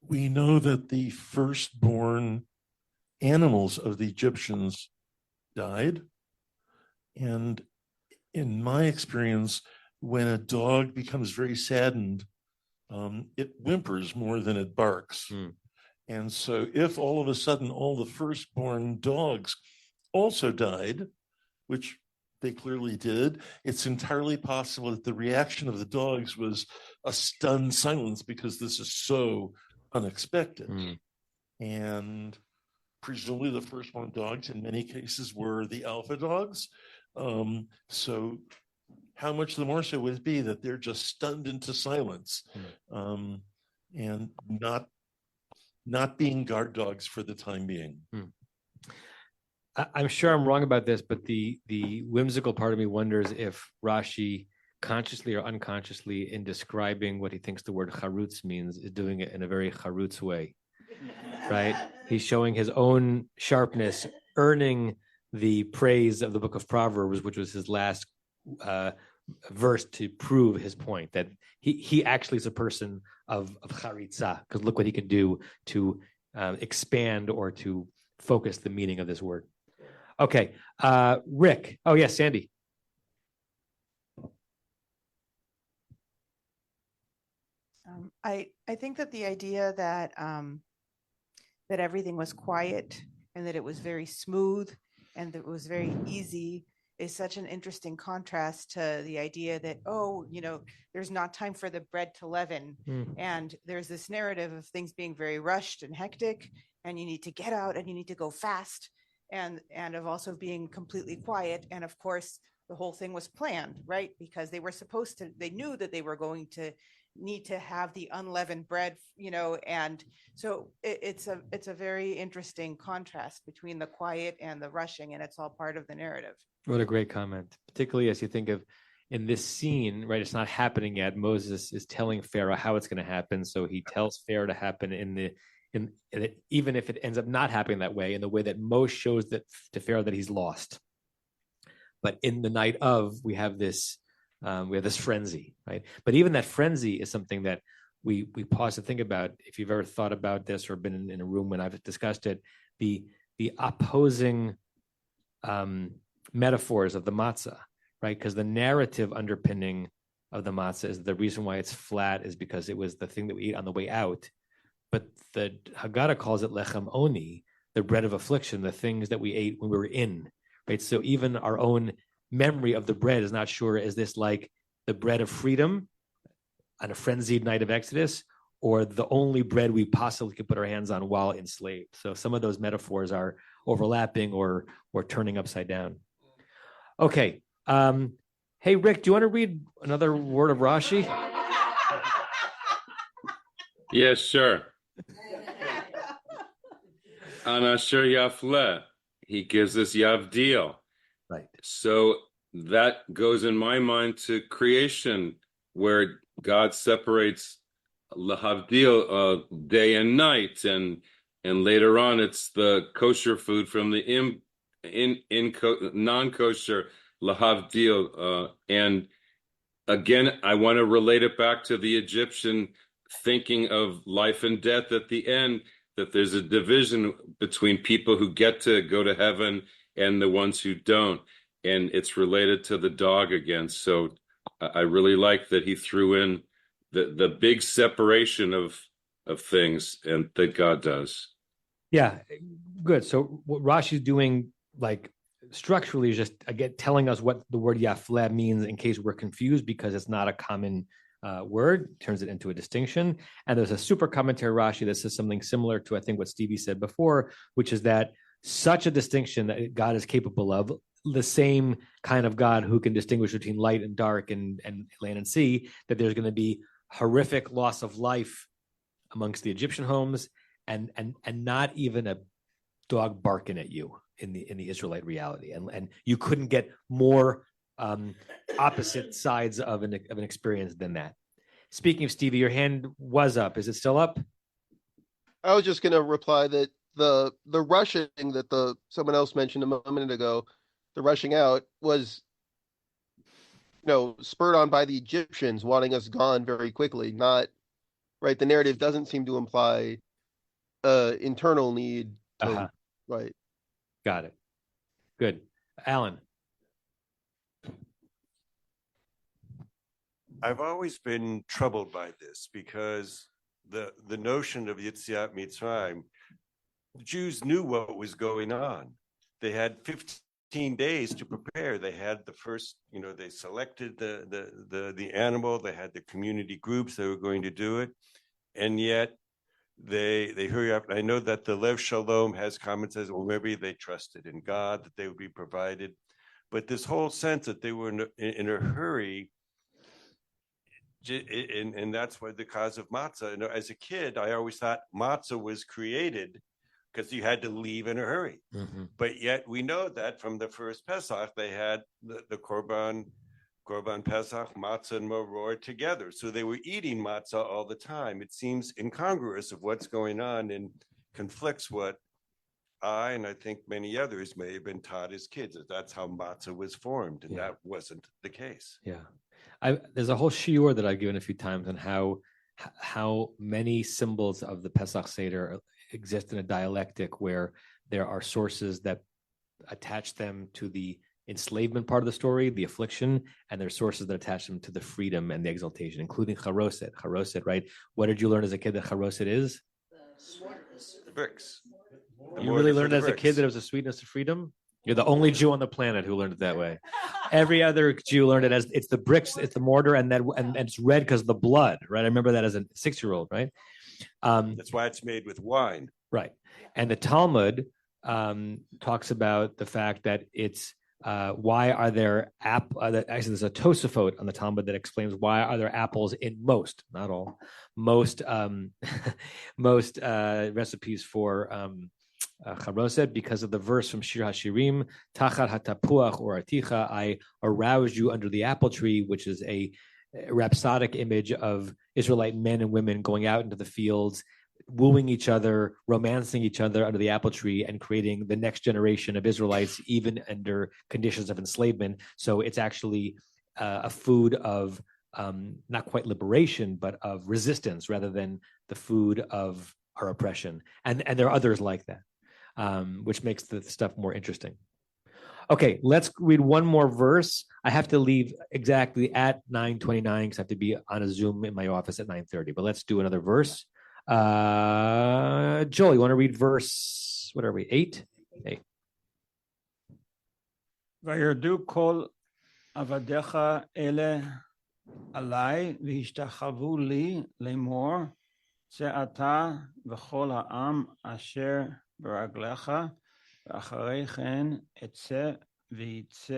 We know that the firstborn animals of the Egyptians died. And in my experience, when a dog becomes very saddened, it whimpers more than it barks. And so if all of a sudden all the firstborn dogs also died, which they clearly did, it's entirely possible that the reaction of the dogs was a stunned silence because this is so unexpected. And presumably the firstborn dogs in many cases were the alpha dogs. So how much the more so would it be that they're just stunned into silence and not being guard dogs for the time being. I'm sure I'm wrong about this, but the whimsical part of me wonders if Rashi, consciously or unconsciously, in describing what he thinks the word charutz means, is doing it in a very charutz way, right? He's showing his own sharpness, earning the praise of the book of Proverbs, which was his last verse to prove his point, that he actually is a person of charitza, because look what he can do to expand or to focus the meaning of this word. Okay, Rick. Oh yes, Sandy. I think that the idea that that everything was quiet and that it was very smooth and that it was very easy is such an interesting contrast to the idea that, there's not time for the bread to leaven. And there's this narrative of things being very rushed and hectic, and you need to get out and you need to go fast, and of also being completely quiet. And of course, the whole thing was planned, right? Because they knew that they were going to need to have the unleavened bread, and so it's a very interesting contrast between the quiet and the rushing, and it's all part of the narrative. What a great comment, particularly as you think of in this scene, right? It's not happening yet. Moses is telling Pharaoh how it's going to happen. So he tells Pharaoh to happen even if it ends up not happening that way, in the way that Moshe shows that to Pharaoh that he's lost. But in the night of, we have this frenzy, right? But even that frenzy is something that we pause to think about. If you've ever thought about this or been in a room when I've discussed it, the opposing metaphors of the matzah, right? Because the narrative underpinning of the matzah is the reason why it's flat is because it was the thing that we ate on the way out. But the Haggadah calls it lechem oni, the bread of affliction, the things that we ate when we were in, right? So even our own memory of the bread is not sure, is this like the bread of freedom on a frenzied night of Exodus, or the only bread we possibly could put our hands on while enslaved? So some of those metaphors are overlapping or turning upside down. Okay. Hey, Rick, do you want to read another word of Rashi? Yes, sure. On Asher Yafle, he gives us Yavdil. Right. So that goes in my mind to creation, where God separates Lahavdil, day and night, and later on it's the kosher food from the non-kosher Lahavdil. And again, I want to relate it back to the Egyptian thinking of life and death at the end, that there's a division between people who get to go to heaven and the ones who don't. And it's related to the dog again. So I really like that he threw in the big separation of things and that God does. Yeah, good. So what Rashi's doing, like structurally, is just again telling us what the word Yafle means in case we're confused, because it's not a common word, turns it into a distinction. And there's a super commentary Rashi that says something similar to, I think, what Stevie said before, which is that such a distinction that God is capable of, the same kind of God who can distinguish between light and dark and land and sea, that there's going to be horrific loss of life amongst the Egyptian homes, and not even a dog barking at you in the Israelite reality. And you couldn't get more opposite sides of an experience than that. Speaking of Stevie, your hand was up. Is it still up? I was just going to reply that the rushing that someone else mentioned a moment ago, the rushing out, was spurred on by the Egyptians wanting us gone very quickly. Not right. The narrative doesn't seem to imply internal need to, right. Got it. Good. Alan. I've always been troubled by this, because the notion of Yetziat Mitzrayim, the Jews knew what was going on. They had 15 days to prepare. They had the first, they selected the animal. They had the community groups that were going to do it, and yet they hurry up. I know that the Lev Shalom has comments as, well, maybe they trusted in God that they would be provided, but this whole sense that they were in a hurry. And that's why the cause of matzah. As a kid, I always thought matzah was created because you had to leave in a hurry. Mm-hmm. But yet we know that from the first Pesach, they had the Korban Pesach, matzah and maror together. So they were eating matzah all the time. It seems incongruous of what's going on and conflicts what I, and I think many others, may have been taught as kids. That's how matzah was formed, and that wasn't the case. Yeah. There's a whole shiur that I've given a few times on how many symbols of the Pesach Seder exist in a dialectic where there are sources that attach them to the enslavement part of the story, the affliction, and there are sources that attach them to the freedom and the exaltation, including charoset. Charoset, right? What did you learn as a kid that charoset is? The bricks. You really learned as a kid that it was the sweetness of freedom? You're the only Jew on the planet who learned it that way. Every other Jew learned it as it's the bricks, it's the mortar, and it's red because of the blood, right? I remember that as a 6-year-old, right? That's why it's made with wine. Right. And the Talmud talks about the fact that it's why are there actually there's a Tosafot on the Talmud that explains why are there apples in most, not all, most recipes for charoset, because of the verse from Shir HaShirim, Tachat hatapuach or articha, I aroused you under the apple tree, which is a rhapsodic image of Israelite men and women going out into the fields, wooing each other, romancing each other under the apple tree, and creating the next generation of Israelites, even under conditions of enslavement. So it's actually a food of not quite liberation, but of resistance, rather than the food of our oppression. And there are others like that. Which makes the stuff more interesting. Okay, let's read one more verse. I have to leave exactly at 9:29 because I have to be on a Zoom in my office at 9:30. But let's do another verse. Joel, you want to read verse, what are we, 8? 8. וירדו כל עבדיך אלה עלי והשתחוו לי לאמור, צא אתה וכל העם אשר ברגליך, ואחרי כן אצא ויצא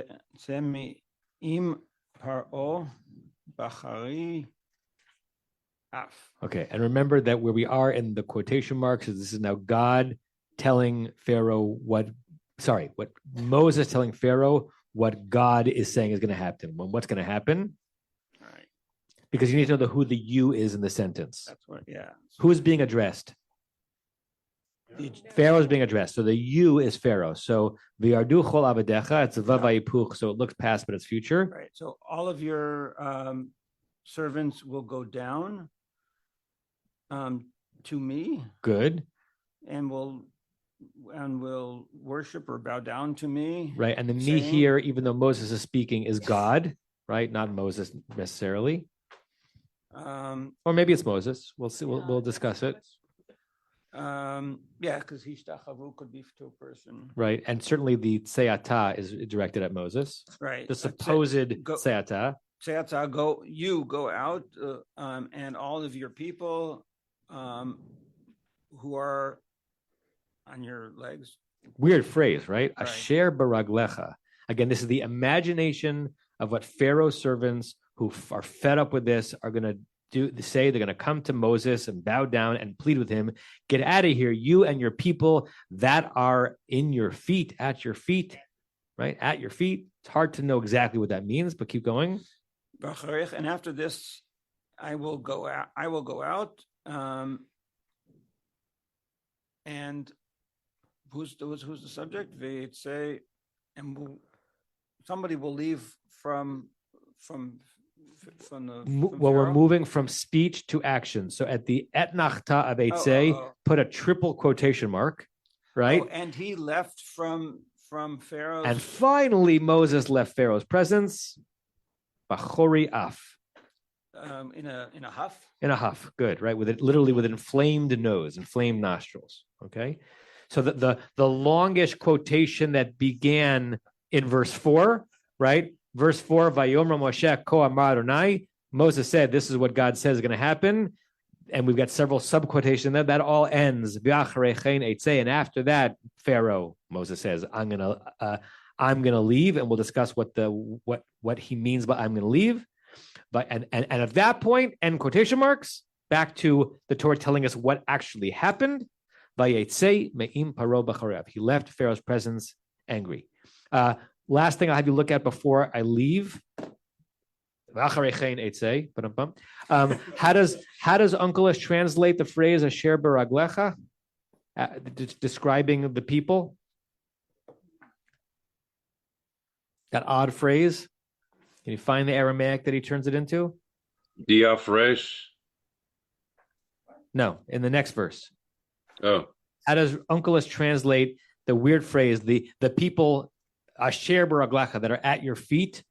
עם פרעה בחרי אף. Okay, and remember that where we are in the quotation marks is this is now God telling Pharaoh what Moses telling Pharaoh what God is saying is going to happen. What's going to happen? Right. Because you need to know who the you is in the sentence. That's what, yeah. Who is being addressed? Pharaoh is being addressed. So the you is Pharaoh. So v'yardu chol avadecha, it's a vavayipuch, so it looks past, but it's future. Right. So all of your servants will go down to me. Good. And will worship or bow down to me. Right. And the me here, even though Moses is speaking, is God, right? Not Moses necessarily. Or maybe it's Moses. We'll see. We'll discuss it. Yeah, because hishtachavu could be to a person. Right. And certainly the tseata is directed at Moses. Right. The supposed tseata. Tseata, go out, and all of your people who are on your legs. Weird phrase, right? Asher baraglecha. Again, this is the imagination of what Pharaoh's servants who are fed up with this are going to say. They're going to come to Moses and bow down and plead with him. Get out of here, you and your people that are in your feet, at your feet, right? At your feet. It's hard to know exactly what that means, but keep going. And after this, I will go out. And who's the subject? They say, and somebody will leave from we're moving from speech to action. So at the etnachta of Eitzei, put a triple quotation mark, right? And he left from Pharaoh's. And finally, Moses left Pharaoh's presence. Bachori af. In a huff. In a huff, good, right? Literally with an inflamed nose, inflamed nostrils. Okay, so the longish quotation that began in verse 4, right? Verse 4, Vayomer Moshe ko amar Adonai. Moses said, "This is what God says is going to happen," and we've got several sub quotations there. That all ends. And after that, Pharaoh, Moses says, "I'm gonna leave," and we'll discuss what he means by "I'm gonna leave." But and at that point, end quotation marks, back to the Torah telling us what actually happened. He left Pharaoh's presence angry. Last thing I'll have you look at before I leave. How does Uncle translate the phrase "asher baraglecha," describing the people? That odd phrase. Can you find the Aramaic that he turns it into? Diafresh. No, in the next verse. Oh. How does Uncle translate the weird phrase, the people asher baraglecha, that are at your feet?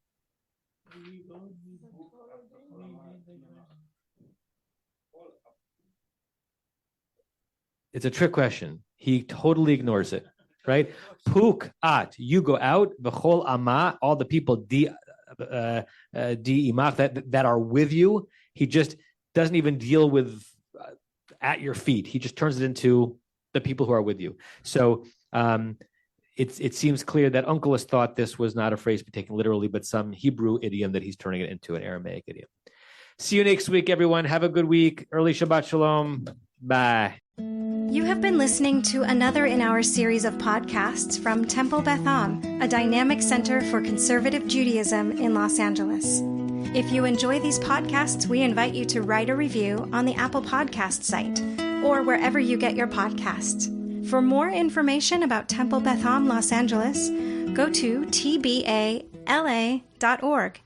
It's a trick question. He totally ignores it, right? Puk at, you go out, v'chol ama, all the people di imach that are with you. He just doesn't even deal with at your feet. He just turns it into the people who are with you. So it seems clear that Uncle has thought this was not a phrase to be taken literally, but some Hebrew idiom that he's turning it into an Aramaic idiom. See you next week, everyone. Have a good week. Early Shabbat Shalom. Bye. You have been listening to another in our series of podcasts from Temple Beth Am, a dynamic center for conservative Judaism in Los Angeles. If you enjoy these podcasts, we invite you to write a review on the Apple Podcast site or wherever you get your podcasts. For more information about Temple Beth Am Los Angeles, go to tbala.org.